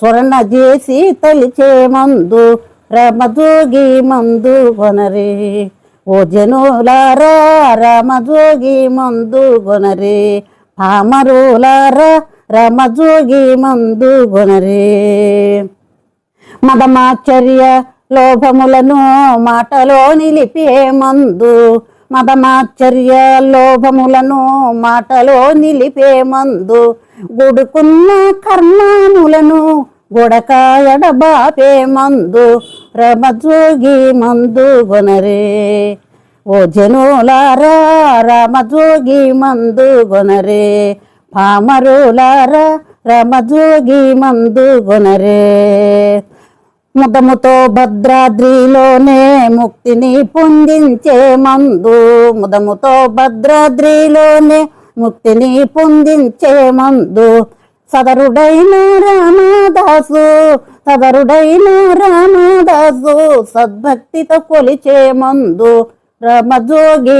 స్వర్ణ చేసి తలిచే మందు రామజోగి మందు కొనరే. ఓ జనులారా రామజోగి మందు కొనరే. పామరులారా రామజోగి మందు కొనరే. మదమాచర్య లోభములను మాటలో నిలిపే మందు. మదమాచర్య లోభములను మాటలో నిలిపే మందు. గుడుకున్న కర్మానులను గుడక ఎడబాపే మందు రామజోగి మందు కొనరే. ఓ జనులారా రామజోగి మందు కొనరే. పామరులారా రామజోగి మందు కొనరే. ముదముతో భద్రాద్రిలోనే ముక్తిని పొందించే మందు. ముదముతో భద్రాద్రిలోనే ముక్తిని పొందించే మందు. సదరుడైన రామదాసు సదరుడైన రామదాసు సద్భక్తితో కొలిచే మందు రామజోగి